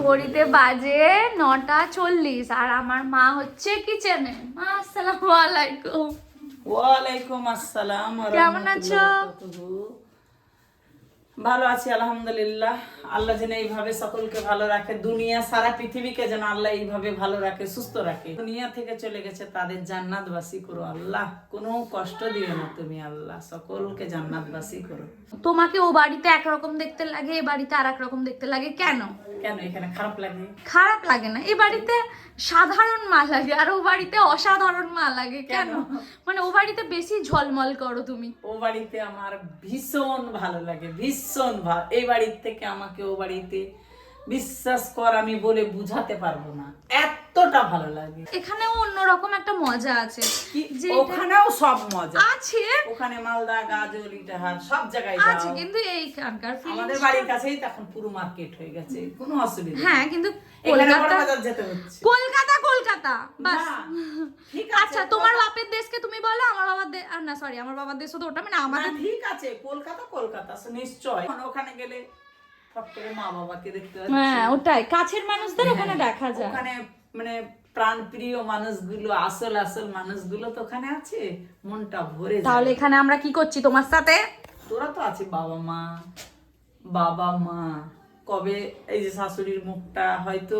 ঘড়িতে বাজে 9:40 আর আমার মা হচ্ছে কিচেনে। আসসালামু আলাইকুম। ওয়ালাইকুম আসসালাম। কেমন আছো? ভালো আছি আলহামদুলিল্লাহ। আল্লাহ যেন এইভাবে সকলকে ভালো রাখে, দুনিয়া সারা পৃথিবীকে যেন আল্লাহ এইভাবে ভালো রাখে, সুস্থ রাখে। দুনিয়া থেকে চলে গেছে তাদের জান্নাতবাসী করো আল্লাহ, কোনো কষ্ট দিও না তুমি আল্লাহ, সকলকে জান্নাতবাসী করো। তোমাকে ও বাড়িতে একরকম দেখতে লাগে, এ বাড়িতে আর এক রকম দেখতে লাগে কেন? কেন এখানে খারাপ লাগে? খারাপ লাগে না, এ বাড়িতে সাধারণ মা লাগে আর ও বাড়িতে অসাধারণ মা লাগে কেন? মানে ও বাড়িতে বেশি ঝলমল করো তুমি। ও বাড়িতে আমার ভীষণ ভালো লাগে, ভীষণ ভালো। এই বাড়ির থেকে আমাকে ও বাড়িতে বিশ্বাস কর আমি বলে বুঝাতে পারবো না, এতটা ভালো লাগে। এখানেও অন্যরকম একটা মজা আছে, যে ওখানেও সব মজা আছে। ওখানে মালদা, গাজল, ইটাহার সব জায়গায় আছে, যাও। কিন্তু এইখানকার আমাদের বাড়ির কাছেই তখন পুরো মার্কেট হয়ে গেছে, কোনো অসুবিধা হ্যাঁ, কিন্তু এখানে বড় কলকাতা বাজার যেতে হচ্ছে। কলকাতা বাস। না, ঠিক আছে। আচ্ছা, তোমার বাপের দেশকে তুমি বলো, আমার বাবার দেশ না, সরি, আমার বাবার দেশও তো ওটা, মানে আমাদের। ঠিক আছে, কলকাতা নিশ্চয়। ওখানে গেলে ফট করে মা বাবাকে দেখতে পাচ্ছি। হ্যাঁ, ওটাই কাছের মানুষদের ওখানে দেখা যায়। ওখানে মানে প্রাণ প্রিয় মানুষগুলো, আসল মানুষগুলো তো ওখানে আছে, মনটা ভরে যায়। তাহলে এখানে আমরা কি করছি তোমার সাথে? তোরা তো আছে বাবা মা কবে এই যে শাশুড়ির মুখটা হয়তো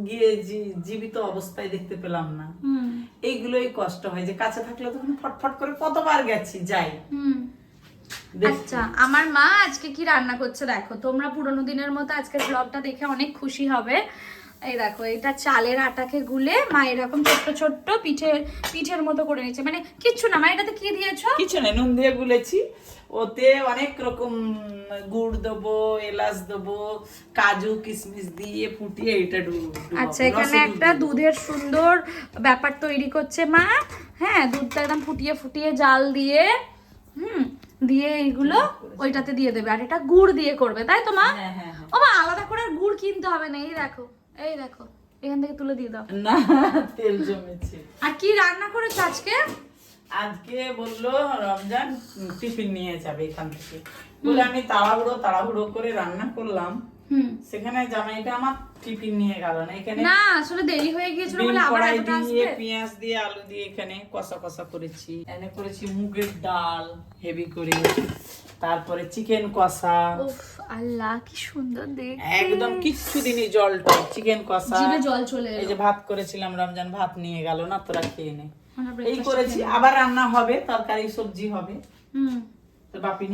গিয়ে জীবিত অবস্থায় দেখতে পেলাম না, এইগুলোই কষ্ট হয়। যে কাছে থাকলে তখন ফটফট করে কতবার গেছি যাই। আচ্ছা, আমার মা আজকে কি রান্না করছে দেখো, তোমরা পুরোনো দিনের মতো আজকে ব্লগটা দেখে অনেক খুশি হবে। এই দেখো, এটা চালের আটাকে গুলে মা এরকম ছোট্ট ছোট্ট পিঠের মতো করে নিচ্ছে। মানে কিচ্ছু না মা, এটাতে কি দিয়েছো? কিছু না, নুন দিয়ে গুলেছি। ওতে অনেক রকম গুড় দেবো, এলাচ দেবো, কাজু কিশমিশ দিয়ে ফুটিয়ে এটা আচ্ছা, এখানে একটা দুধের সুন্দর ব্যাপার তৈরি করছে মা। হ্যাঁ, দুধটা একদম ফুটিয়ে জাল দিয়ে দিয়ে এইগুলো ওইটাতে দিয়ে দেবে, আর এটা গুড় দিয়ে করবে, তাই তো মা? ও মা, আলাদা করে আর গুড় কিনতে হবে না। এই দেখো এখান থেকে তুলে দিয়ে দাও না, তেল জমেছে। আর কি রান্না করেছো আজকে বললো রমজান টিফিন নিয়ে যাবে এখান থেকে, বলে আমি তাড়াহুড়ো করে রান্না করলাম। সেখানে জামাইটা আমার টিফিন নিয়ে গেল না, এখানে না আসলে দেরি হয়ে গিয়েছিল বলে আবার এতটা আসবে। পেঁয়াজ দিয়ে আলু দিয়ে এখানে কষা করেছি। এনে করেছি মুগের ডাল হেভি করে, তারপরে চিকেন কষা। উফ আল্লাহ, কি সুন্দর দেখতে, একদম কিচ্ছু দিনই চিকেন কষা, জিভে জল চলে এলো। এই যে ভাত করেছিলাম, রমজান ভাত নিয়ে গেল না, তোরা খেয়ে নে। এই করেছি, আবার রান্না হবে, তরকারি সবজি হবে।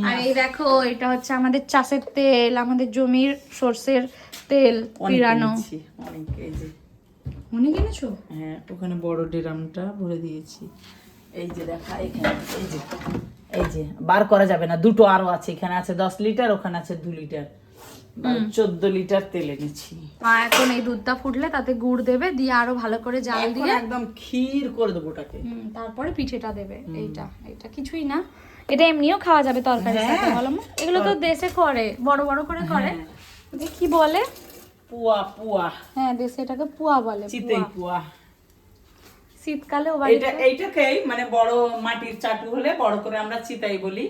আর এই দেখো, এটা হচ্ছে আমাদের চাষের তেল, আমাদের জমির সরষের তেল পিরানো। অনেক এনেছো? হ্যাঁ, ওখানে বড় ড্রামটা ভরে দিয়েছি। এই যে দেখা, এখানে এই যে বার করা যাবে না, দুটো আরো আছে, এখানে আছে 10 লিটার, ওখানে আছে 2 লিটার, 14 লিটার তেল এনেছি। এখন এই দুধটা ফুটলে তাতে গুড় দেবে, দিয়ে আরো ভালো করে জাল দিয়ে একদম ক্ষীর করে দেবো ওটাকে। তারপরে পিঠেটা দেবে। এইটা কিছুই না, এটা এমনিও খাওয়া যাবে তরকারির সাথে। বলো, এগুলো তো দেশে করে, বড় করে করে, কি বলে? পুয়া। হ্যাঁ, দেশে এটাকে পুয়া বলে, চিতই পুয়া। শীতকালে ও বাড়িতে এইটাকেই মানে বড় মাটির চাটু হলে বড় করে আমরা চিতাই বলি।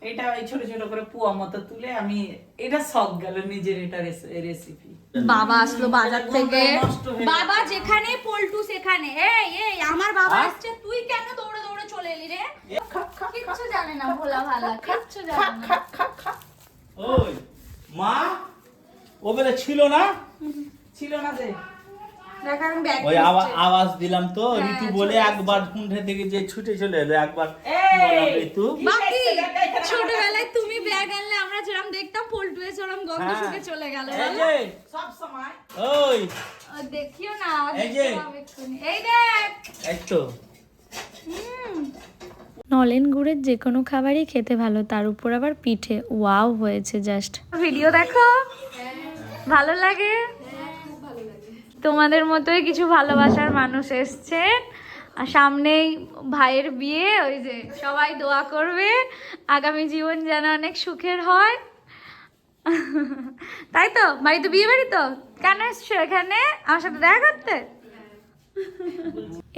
এটা এই ছোট ছোট করে পুয়া মতো তুলে আমি, এটা শখ গেল নিজের, এটা রেসিপি। বাবা আসলো বাজার থেকে, বাবা যেখানে পল্টু সেখানে। এই আমার বাবা আসছে, তুই কেন দৌড়ে চলে এলি রে? কিচ্ছু জানে না, ভোলা ভালা কিচ্ছু জানে না। ওই মা, ও বেলা ছিল না যে ওই আওয়াজ দিলাম তো, ঋতু বলে একবার কুণ্ঠে থেকে যে ছুটে চলে এলো, একবার ঋতু। বাকি ছোটবেলায় তুমি ব্যাগ আনলে আমরা যেরকম দেখতাম, পল্টু এসে ওরকম গন্ধ শুকে চলে গেল। সব সময় ওই দেখিও না, এই যে এই দেখ, এই তো নলেন গুড়ের যে কোনো খাবারই খেতে ভালো, তার উপর আবার পিঠে, ওয়াও হয়েছে জাস্ট। ভিডিও দেখো, ভালো লাগে? তোমাদের মতোই কিছু ভালোবাসার মানুষ এসছে, আর সামনেই ভাইয়ের বিয়ে, ওই যে সবাই দোয়া করবে আগামী জীবন যেন অনেক সুখের হয়। তাই তো, বাড়িতে বিয়ে বাড়ি তো, কেন এসছো এখানে আমার সাথে দেখা করতে?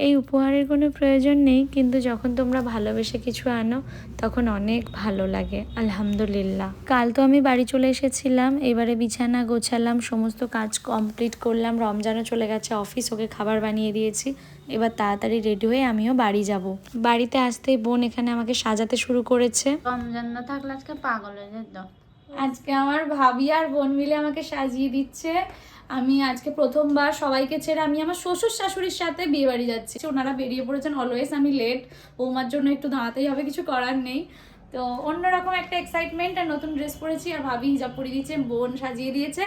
এই উপহারের কোনো প্রয়োজন নেই, কিন্তু যখন তোমরা ভালোবেসে কিছু আনো তখন অনেক ভালো লাগে। আলহামদুলিল্লাহ। কাল তো আমি বাড়ি চলে এসেছিলাম, এবারে বিছানা গোছালাম, সমস্ত কাজ কমপ্লিট করলাম। রমজানও চলে গেছে অফিস, ওকে খাবার বানিয়ে দিয়েছি। এবার তাড়াতাড়ি রেডি হয়ে আমিও বাড়ি যাব। বাড়িতে আসতেই বোন এখানে আমাকে সাজাতে শুরু করেছে। রমজান না থাকলে আজকে পাগল হয়ে যেত। আজকে আমার ভাবি আর বোন মিলে আমাকে সাজিয়ে দিচ্ছে। আমি আজকে প্রথমবার সবাইকে ছেড়ে আমি আমার শ্বশুর শাশুড়ির সাথে বিয়ে বাড়ি যাচ্ছি। ওনারা বেরিয়ে পড়েছেন অলওয়েজ, আমি লেট, বৌমার জন্য একটু দাঁড়াতেই হবে, কিছু করার নেই। তো অন্যরকম একটা এক্সাইটমেন্ট, আর নতুন ড্রেস পরেছি, আর ভাবি হিজাব পরিয়ে দিয়েছে, বোন সাজিয়ে দিয়েছে,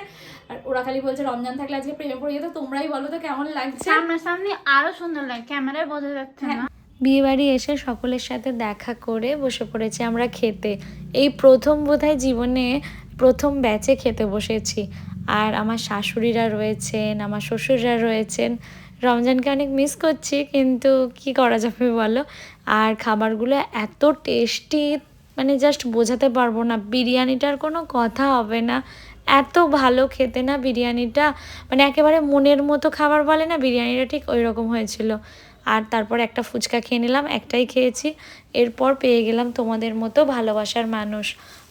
আর ওরা খালি বলছে রমজান থাকলে আজকে প্রেমে পড়ে যেত। তোমরাই বলো তো কেমন লাগছে? সামনাসামনি আরো সুন্দর লাগে, ক্যামেরায় বোঝা যাচ্ছে না। বিয়ে বাড়ি এসে সকলের সাথে দেখা করে বসে পড়েছি আমরা খেতে। এই প্রথম বোধহয় জীবনে প্রথম ব্যাচে খেতে বসেছি। আর আমার শাশুড়িরা রয়েছেন, আমার শ্বশুররা রয়েছেন। রমজানকে অনেক মিস করছি, কিন্তু কি করা যাবে বলো। আর খাবারগুলো এত টেস্টি, মানে জাস্ট বোঝাতে পারবো না। বিরিয়ানিটার কোনো কথা হবে না, এত ভালো খেতে না বিরিয়ানিটা, মানে একেবারে মনের মতো খাবার বলে না, বিরিয়ানিটা ঠিক ওই রকম হয়েছিল। আর তারপর একটা ফুচকা খেয়ে নিলাম, একটাই খেয়েছি। এরপর পেয়ে গেলাম তোমাদের মতো ভালোবাসার মানুষ।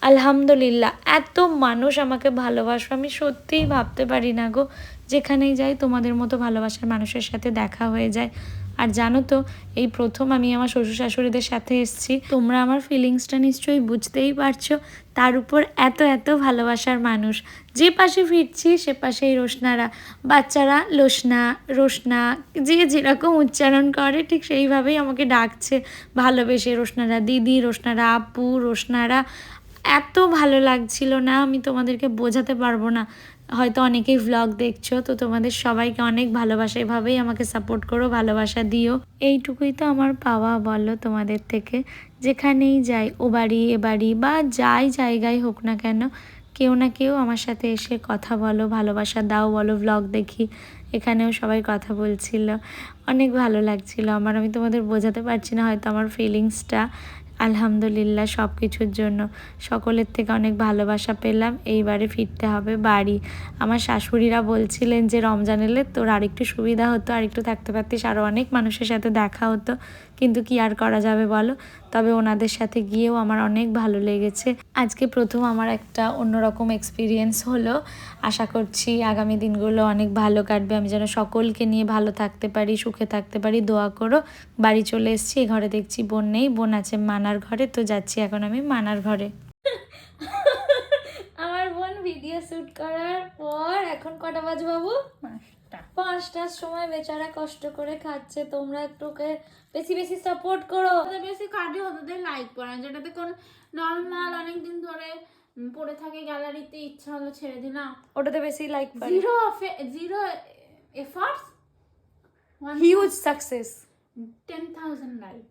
আলহামদুলিল্লাহ, এত মানুষ আমাকে ভালোবাসো আমি সত্যিই ভাবতে পারি না গো। যেখানেই যাই তোমাদের মতো ভালোবাসার মানুষের সাথে দেখা হয়ে যায়। আর জানো তো, এই প্রথম আমি আমার শ্বশুর শাশুড়িদের সাথে এসেছি। তোমরা আমার ফিলিংসটা নিশ্চয়ই বুঝতেই পারছো। তার উপর এত এত ভালোবাসার মানুষ। যে পাশে ফিরছি সে পাশেই রোশনারা, বাচ্চারা লোসনা রোশনা, যে যেরকম উচ্চারণ করে ঠিক সেইভাবেই আমাকে ডাকছে ভালোবেসে। রোশনারা দিদি, রোশনারা আপু, রোশনারা। এত ভালো লাগছিল না, আমি তোমাদেরকে বোঝাতে পারবো না। হয়তো অনেকেই ভ্লগ দেখছো, তো তোমাদের সবাইকে অনেক ভালোবাসা, এভাবেই আমাকে সাপোর্ট করো, ভালোবাসা দিও। এইটুকুই তো আমার পাওয়া বলো তোমাদের থেকে। যেখানেই যাই, ও বাড়ি এ বাড়ি বা যাই জায়গায় হোক না কেন, কেউ না কেউ আমার সাথে এসে কথা বলো, ভালোবাসা দাও বলো। ভ্লগ দেখি, এখানেও সবাই কথা বলছিল, অনেক ভালো লাগছিল আমার। আমি তোমাদের বোঝাতে পারছি না হয়তো আমার ফিলিংসটা। আলহামদুলিল্লাহ সব কিছুর জন্য সকলের থেকে অনেক ভালোবাসা পেলাম। এইবারে ফিরতে হবে বাড়ি। আমার শাশুড়িরা বলছিলেন যে রমজান এলে তোর আরেকটু সুবিধা হতো, আরেকটু থাকতে পারতিস, আরও অনেক মানুষের সাথে দেখা হতো, কিন্তু কি আর করা যাবে বলো। তবে ওনাদের সাথে গিয়েও আমার অনেক ভালো লেগেছে। আজকে প্রথম আমার একটা অন্যরকম এক্সপিরিয়েন্স হলো। আশা করছি আগামী দিনগুলো অনেক ভালো কাটবে। আমি যেন সকলকে নিয়ে ভালো থাকতে পারি, সুখে থাকতে পারি, দোয়া করো। বাড়ি চলে এসেছি, ঘরে দেখছি বোন নেই, বোন আছে মানার ঘরে, তো যাচ্ছি এখন আমি মানার ঘরে। আমার বোন ভিডিও শুট করার পর এখন কটা বাজে বাবু? 5টার সময় বেচারা কষ্ট করে খাচ্ছে। তোমরা একটু ওকে বেশি বেশি সাপোর্ট করো। বেশি কার্ডিও হতে লাইক করা, যেটাতে কোন নর্মাল অনেকদিন ধরে পড়ে থাকে গ্যালারিতে, ইচ্ছা হলো ছেড়ে দিলাম, ওটাতে বেশি লাইক পাই। Zero efforts, huge success. 10,000 like.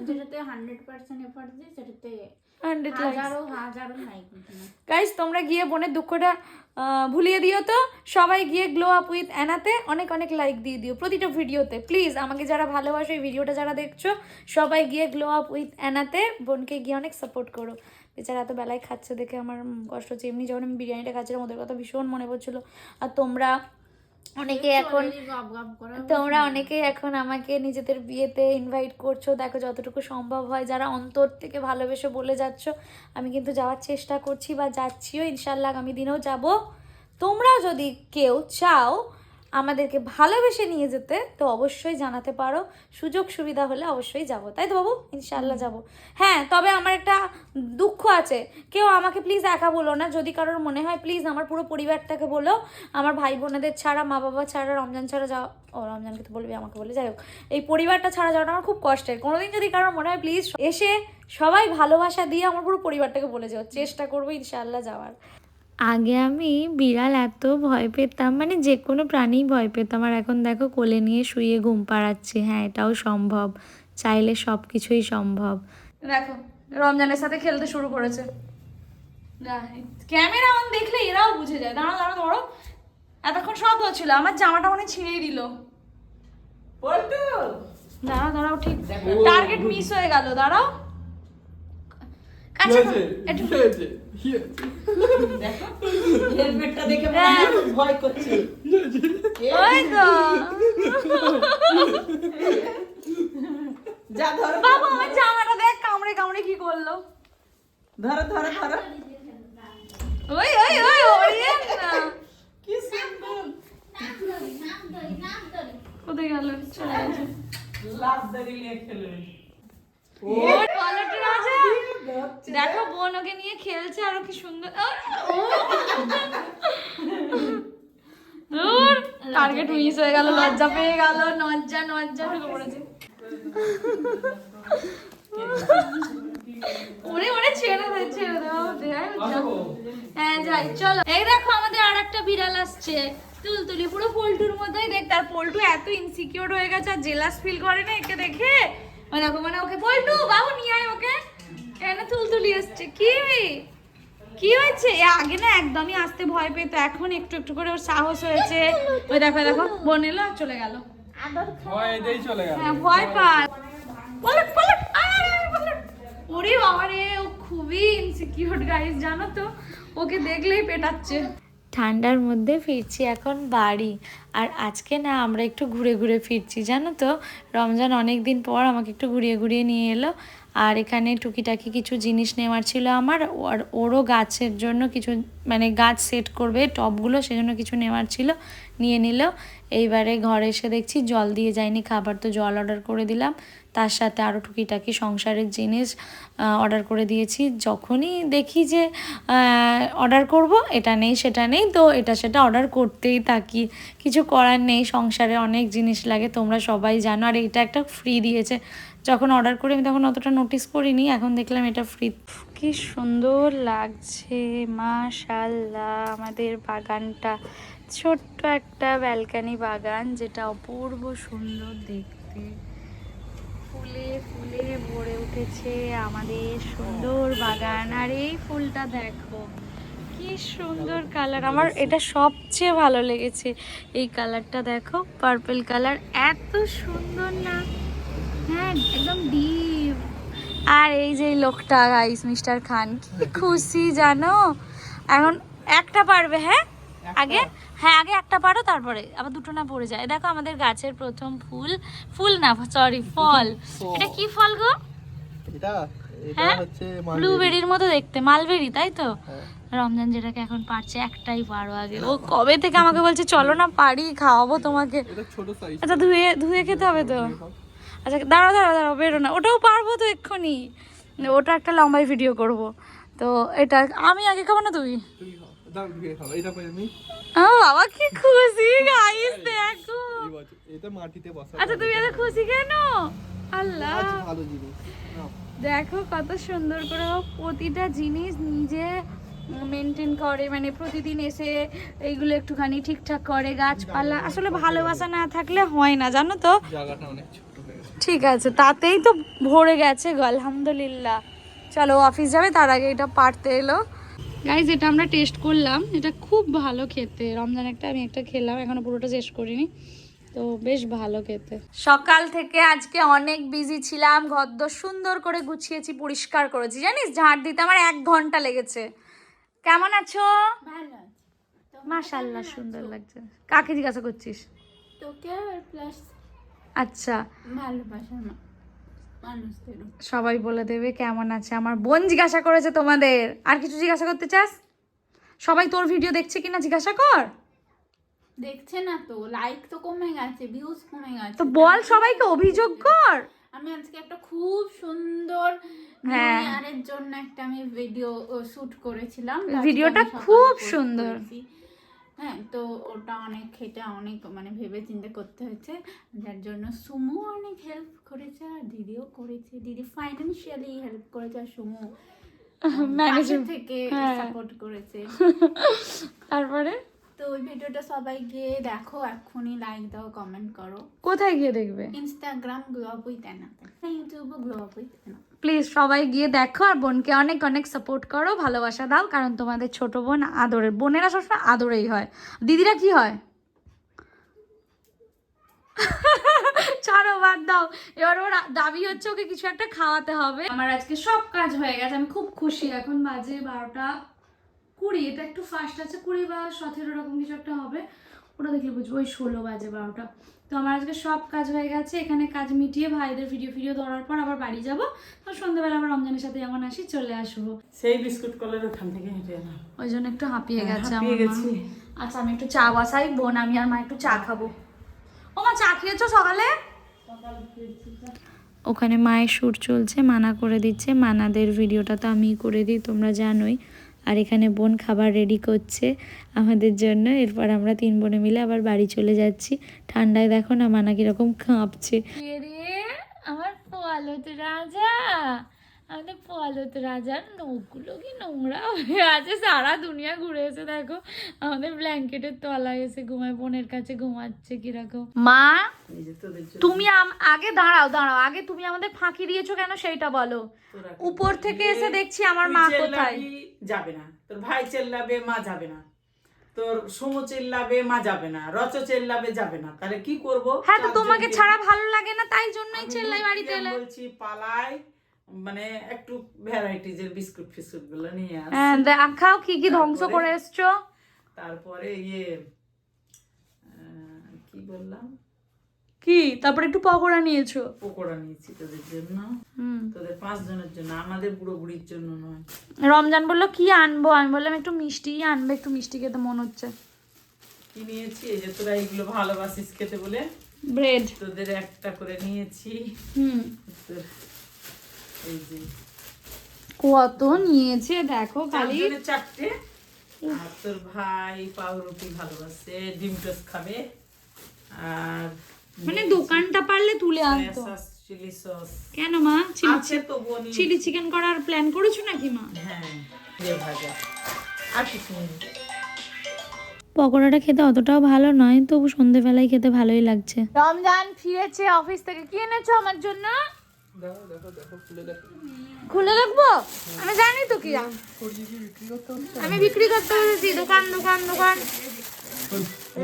যেটাতে 100% এফর্ট দিই, সেটাতে 100 হাজারো হাজারো লাইক। গাইস, তোমরা গিয়ে বোনের দুঃখটা ভুলিয়ে দিও তো। সবাই গিয়ে গ্লো আপ উইথ অ্যানাতে অনেক অনেক লাইক দিয়ে দিও প্রতিটা ভিডিওতে প্লিজ। আমাকে যারা ভালোবাসো, এই ভিডিওটা যারা দেখছো, সবাই গিয়ে গ্লো আপ উইথ অ্যানাতে বোনকে গিয়ে অনেক সাপোর্ট করো। বেচারা এত বেলায় খাচ্ছে দেখে আমার কষ্ট হচ্ছে। এমনি যখন আমি বিরিয়ানিটা খাচ্ছিলাম ওদের কথা ভীষণ মনে পড়ছিলো। আর তোমরা অনেকেই এখন আমাকে নিজেদের বিয়েতে ইনভাইট করছো। দেখো যতটুকু সম্ভব হয়, যারা অন্তর থেকে ভালোবেসে বলে যাচ্ছ, আমি কিন্তু যাওয়ার চেষ্টা করছি বা যাচ্ছিও, ইনশাল্লাহ আগামী দিনেও যাব। তোমরা যদি কেউ চাও আমাদেরকে ভালোবেসে নিয়ে যেতে, তো অবশ্যই জানাতে পারো। সুযোগ সুবিধা হলে অবশ্যই যাব, তাই তো বাবু? ইনশাল্লাহ যাব। হ্যাঁ, তবে আমার একটা দুঃখ আছে, কেউ আমাকে প্লিজ একা বলো না। যদি কারোর মনে হয় প্লিজ আমার পুরো পরিবারটাকে বলো। আমার ভাই বোনেদের ছাড়া, মা বাবা ছাড়া, রমজান ছাড়া যাওয়া, ও রমজানকে তো বলবি, আমাকে বলে, যাই হোক, এই পরিবারটা ছাড়া যাওয়াটা আমার খুব কষ্টের। কোনোদিন যদি কারোর মনে হয় প্লিজ এসে সবাই ভালোবাসা দিয়ে আমার পুরো পরিবারটাকে বলে যাও, চেষ্টা করবো ইনশাল্লাহ যাওয়ার। আগে আমি বিড়াল এত ভয় পেতাম, মানে যে কোনো প্রাণী ভয় পেতাম। আর এখন দেখো কোলে নিয়ে শুয়ে ঘুম পাড়াচ্ছি। হ্যাঁ, এটাও সম্ভব, চাইলে সব কিছুই সম্ভব। দেখো রমজানের সাথে খেলতে শুরু করেছে। ক্যামেরা অন দেখলে এরাও বুঝে যায়। দাঁড়াও দাঁড়াও ধরো, এতক্ষণ সব হচ্ছিল, আমার জামাটা মনে ছিঁড়েই দিল। দাঁড়াও দাঁড়াও, ঠিক টার্গেট মিস হয়ে গেল। দাঁড়াও, কাছে একটু দেখো হেলমেটটা দেখে মনে হয় এখন ভয় করছে। ওই তো যা ধরো বাবা আমার জামাটা দেখ কামড়ে কামড়ে কি করলো। ধরো ধরো ধরো ওই ওই ওই ওরিয়েন না কি সুন্দর কোথায় গেল চলে গেছে লাভ দাঁড়িয়ে খেলে ওর কলারটা রাজা দেখো বোন ওকে নিয়ে খেলছে আর কি সুন্দর ওর টার্গেট মিস হয়ে গেল লজ্জা পেয়ে গেল নজ্জা নজ্জা ঢুকে পড়েছে ওরে ওরে ছেড়ে দে বাবা দে হ্যাঁ যাই চলো এই দেখো আমাদের আর একটা বিড়াল আসছে তুলতুলি পুরো পল্টুর মতোই দেখতে আর পল্টু এত ইনসিকিউর হয়ে গেছে আর জেলাস ফিল করে না একে দেখে ওই দেখো মানে ওকে পল্টু বাবু নিয়ে আয় ওকে কেন তুলতুলি আসছে কি হয়েছে এ আগে না একদমই আসতে ভয় পেতো এখন একটু একটু করে ওর সাহস হয়েছে ওই দেখো দেখো বোন এলো আর চলে গেল হ্যাঁ ভয় পায় পলট পলট পলট ওরে বাবা রে ও খুবই ইনসিকিউর গাইস জানো তো ওকে দেখলেই পেটাচ্ছে ঠান্ডার মধ্যে ফিরছি এখন বাড়ি আর আজকে না আমরা একটু ঘুরে ঘুরে ফিরছি জানো তো রমজান অনেক দিন পর আমাকে একটু ঘুরিয়ে ঘুরিয়ে নিয়ে এলো আর এখানে টুকিটাকি কিছু জিনিস নেওয়ার ছিল আমার আর ওরও গাছের জন্য কিছু মানে গাছ সেট করবে টবগুলো সেজন্য কিছু নেওয়ার ছিল নিয়ে নিল এইবারে ঘরে এসে দেখছি জল দিয়ে যায়নি খাবার তো জল অর্ডার করে দিলাম তার সাথে আরও টুকিটাকি সংসারের জিনিস অর্ডার করে দিয়েছি যখনই দেখি যে অর্ডার করব এটা নেই সেটা নেই তো এটা সেটা অর্ডার করতেই থাকি কিছু করার নেই সংসারে অনেক জিনিস লাগে তোমরা সবাই জানো আর এটা একটা ফ্রি দিয়েছে যখন অর্ডার করি আমি তখন অতটা নোটিস করিনি এখন দেখলাম এটা ফ্রি কি সুন্দর লাগছে মাশাআল্লাহ আমাদের বাগানটা ছোট্ট একটা ব্যালকনি বাগান যেটা অপূর্ব সুন্দর দেখতে ফুলে ফুলে ভরে উঠেছে আমাদের সুন্দর বাগান আর এই ফুলটা দেখো কি সুন্দর কালার আমার এটা সবচেয়ে ভালো লেগেছে এই কালারটা দেখো পার্পল কালার এত সুন্দর না হ্যাঁ একদম ডিপ আর এই যে লোকটা গাইস মিস্টার খান কি খুশি জানো এখন একটা পারবে হ্যাঁ আগে একটা পারো তারপরে আবার দুটো না পড়ে যায় দেখো আমাদের গাছের প্রথম ফুল না সরি ফল এটা কি ফল গো এটা হ্যাঁ হচ্ছে ব্লুবেরির মতো দেখতে মালবেরি তাই তো রমজান যেটাকে এখন পারছে একটাই পারো আগে ও কবে থেকে আমাকে বলছে চলো না পারি খাওয়াবো তোমাকে এটা ছোট সাইজ আচ্ছা ধুয়ে খেতে হবে তো আচ্ছা দাঁড়াও বেরো না ওটাও পারবো তো এক্ষুনি ওটা একটা লম্বাই ভিডিও করব তো এটা আমি আগে খাবো না তুই দাও দিয়ে খাও এটা পাই আমি ও বাবা কি খুশি গাইস দেখো এটা মাটিতে বসা আচ্ছা তুমি এত খুশি কেন আল্লাহ ভালো জিনিস দেখো কত সুন্দর করে ও প্রতিটা জিনিস নিজে মেনটেন করে মানে প্রতিদিন এসে এইগুলো একটুখানি ঠিকঠাক করে গাছপালা আসলে ভালোবাসা না থাকলে হয় না জানো তো জায়গাটা অনেক ছোট হয়ে গেছে ঠিক আছে তাতেই তো ভরে গেছে গো আলহামদুলিল্লাহ চলো অফিস যাবে তার আগে এটা পারতে এলো গাইজ এটা আমরা টেস্ট করলাম এটা খুব ভালো খেতে রমজান আমি একটা খেলাম এখনো পুরোটা শেষ করিনি তো বেশ ভালো খেতে সকাল থেকে আজকে অনেক বিজি ছিলাম ঘরদোর সুন্দর করে গুছিয়েছি পরিষ্কার করেছি জানিস ঝাড় দিতে আমার 1 ঘন্টা লেগেছে কেমন আছো ভালো আছে মাশাআল্লাহ সুন্দর লাগছে কাকে জিজ্ঞাসা করছিস তোকে প্লাস আচ্ছা ভালোবাসার মানুষদেরও সবাই বলে দেবে কেমন আছে আমার বোন জিজ্ঞাসা করেছে তোমাদের আর কিছু জিজ্ঞাসা করতে চাস সবাই তোর ভিডিও দেখছে কিনা জিজ্ঞাসা কর দেখছে না তো লাইক তো কমে গেছে ভিউজ কমে গেছে তো বল সবাইকে অভিযোগ কর আমি আজকে একটা খুব সুন্দর হ্যাঁ। নিউয়ারের জন্য একটা আমি ভিডিও শুট করেছিলাম ভিডিওটা আজকে আমি সকালে খুব post সুন্দর। করেছি। হ্যাঁ তো ওটা অনেক মানে ভেবে চিন্তে করতে হয়েছে যার জন্য সুমু অনেক হেল্প করেছে আর দিদিও করেছে দিদি ফাইন্যান্সিয়ালি হেল্প করেছে আর সুমু পাশে থেকে সাপোর্ট করেছে তারপরে তো ওই ভিডিওটা সবাই গিয়ে দেখো এক্ষুনি লাইক দাও কমেন্ট করো কোথায় গিয়ে দেখবে Instagram glow up with Anna ইউটিউবে glow up with Anna please সবাই গিয়ে দেখো আর বোনকে অনেক অনেক সাপোর্ট করো ভালোবাসা দাও কারণ তোমাদের ছোট বোন আদরের বোনেরা সবসময় আদরেই হয় দিদিরা কি হয় ছাড়ো, বাদ দাও। এবার ওর দাবি হচ্ছে ওকে কিছু একটা খাওয়াতে হবে। আমার আজকে সব কাজ হয়ে গেছে, আমি খুব খুশি। এখন বাজে 12:20, এটা একটু ফাস্ট আছে, 20 বা 17 এরকম কিছু একটা হবে, ওটা দেখলে বুঝবো। ওই 16 বাজে 12টা। তো আমার আজকে সব কাজ হয়ে গেছে। এখানে কাজ মিটিয়ে ভাইদের ভিডিও ধরার পর আবার বাড়ি যাবো। তো সন্ধ্যাবেলা আবার রমজানের সাথে যেমন আসি চলে আসবো। সেই বিস্কুট কলের ওখান থেকে হেঁটে এলাম। ওই জন্য একটু হাঁপিয়ে গেছে হাঁপিয়ে আমার গেছি। মা। আচ্ছা আমি একটু চা বসাই, বোন আমি আর মা একটু চা খাবো। ও মা, চা খেয়েছো সকালে? ওখানে মায়ের সুর চলছে, মানা করে দিচ্ছে। মানাদের ভিডিওটা তো আমিই করে দিই, তোমরা জানোই। আর এখানে বোন খাবার রেডি করছে আমাদের জন্য। এরপর আমরা 3 বোনে মিলে আবার বাড়ি চলে যাচ্ছি। ঠান্ডায় দেখো না মানা কিরকম কাঁপছে। আমার পালত রাজা, আমাদের পালত রাজার নখগুলো কি নোংরা হয়ে আছে। সারা দুনিয়া ঘুরে এসে দেখো আমাদের ব্ল্যাঙ্কেটের তলায় এসে ঘুমায়, বোনের কাছে ঘুমাচ্ছে কিরকম। মা, এই যে তোদের জন্য তুমি আগে দাঁড়াও, আগে তুমি আমাদের ফাঁকি দিয়েছো কেন সেইটা বলো। তোরা উপর থেকে এসে দেখছি আমার তুই মা চেল্লাবি, কোথায়। যাবে না। তোর ভাই চেল্লাবে, মা যাবে না। তোর সুমু চেল্লাবে, মা যাবে না। রচ চেল্লাবে, যাবে না। তাহলে কি করব? হ্যাঁ, তো তোমাকে ছাড়া ভালো লাগে না, তাই জন্যই চেল্লাই বাড়িতে এলে। বলছি পালাই, মানে একটু ভ্যারাইটিজের বিস্কুট ফিস্কুট গুলো নিয়ে আস। হ্যাঁ, দেখাও কি কি ধ্বংস করে এসছো। তারপরে কি বললাম, কি তারপরে একটু পকোড়া নিয়েছো। পকোড়া নিয়েছি তোদের জন্য, তোদের 5 জনের জন্য, আমাদের বুড়ো বুড়ির জন্য নয়। রমজান বললো কি আনবো, আমি বললাম একটু মিষ্টি আনবে, একটু মিষ্টি খেতে মন হচ্ছে। কি নিয়েছি? এই যে তোরা এইগুলো ভালোবাসিস খেতে বলে ব্রেড। তোদের একটা করে নিয়েছি। তোর এই যে কত নিয়েছে দেখো খালি। 4 জনের 4টে। আর তোর ভাই পাউরুটি ভালোবাসে, ডিম টোস্ট খাবে। আর মানে দোকানটা পারলে তুলে আনতো। সস, চিলি সস কেন মা, আছে তো বনি। চিলি চিকেন করার প্ল্যান করেছো নাকি মা? হ্যাঁ, দিয়ে ভাজা আর কিছু নেই। পকোড়াটা খেতে অতটাও ভালো নয়, তবু সন্ধেবেলায় খেতে ভালোই লাগছে। রমজান ফিরেছে অফিস থেকে, কি এনেছো আমার জন্য? দেখো দেখো দেখো, খুলে দেখো। খুলে রাখবো? আমি জানি তো কি আমি বিক্রি করতে বলেছি। দোকান দোকান দোকান।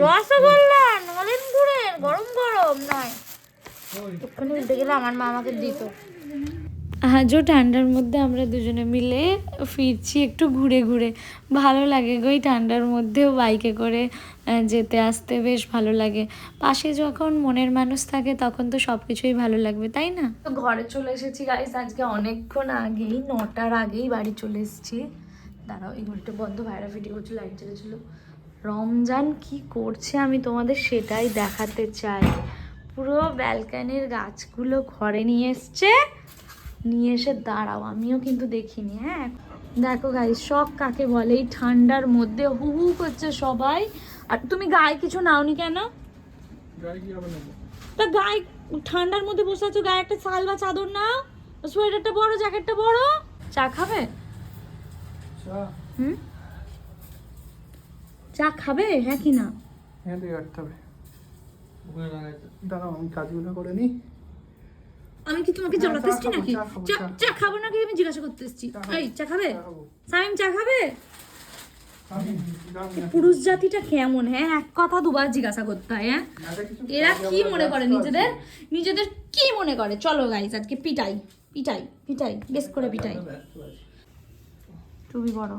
রসগোল্লা, নলেন গুড়ের, গরম গরম নয়। ওখানে উঠে গেলে আমার মা আমাকে দিত। আজও ঠান্ডার মধ্যে আমরা দুজনে মিলে ফিরছি একটু ঘুরে ঘুরে। ভালো লাগে গো এই ঠান্ডার মধ্যেও বাইকে করে যেতে আসতে, বেশ ভালো লাগে। পাশে যখন মনের মানুষ থাকে তখন তো সব কিছুই ভালো লাগবে, তাই না? তো ঘরে চলে এসেছি গাইস, আজকে অনেকক্ষণ আগেই, 9টার আগেই বাড়ি চলে এসেছি। দাঁড়াও, এই ঘড়িটা বন্ধ, ভাইরা ভিডিও করছিল, লাইট জ্বলেছিল। রমজান কি করছে আমি তোমাদের সেটাই দেখাতে চাই। পুরো ব্যালকানির গাছগুলো ঘরে নিয়ে এসছে, নিয়ে এসে দাঁড়াও, আমিও কিন্তু দেখিনি। হ্যাঁ দেখো গাইস, শখ কাকে বলে, এই ঠান্ডার মধ্যে হু হু করছে সবাই। আর তুমি গায়ে কিছু নাওনি কেন? গায়ে কি হবে নেবো? তা গায়ে ঠান্ডার মধ্যে বসে আছো, গায়ে একটা শাল বা চাদর নাও, সোয়েটারটা বড়, জ্যাকেটটা বড়। চা খাবে? চা খাবে? হ্যাঁ কি না? হ্যাঁ, দিয়ে রাখতে হবে। দাঁড়াও, আমি কাজগুলো করে নিই। আমি কি তোমাকে হ্যাঁ, জ্বলাতে চা এসছি খাবো, নাকি? চা খাবো, চা চা। চা খাবো নাকি আমি জিজ্ঞাসা করতে এসছি। এই চা খাবে? সামিম চা খাবে? পুরুষ জাতিটা কেমন, হ্যাঁ এক কথা দুবার জিজ্ঞাসা করতে হয়। হ্যাঁ এরা কি মনে করে নিজেদের, নিজেদের কি মনে করে? চলো গাইস আজকে পিটাই পিটাই পিটাই, বেশ করে পিটাই। টুবি বড়।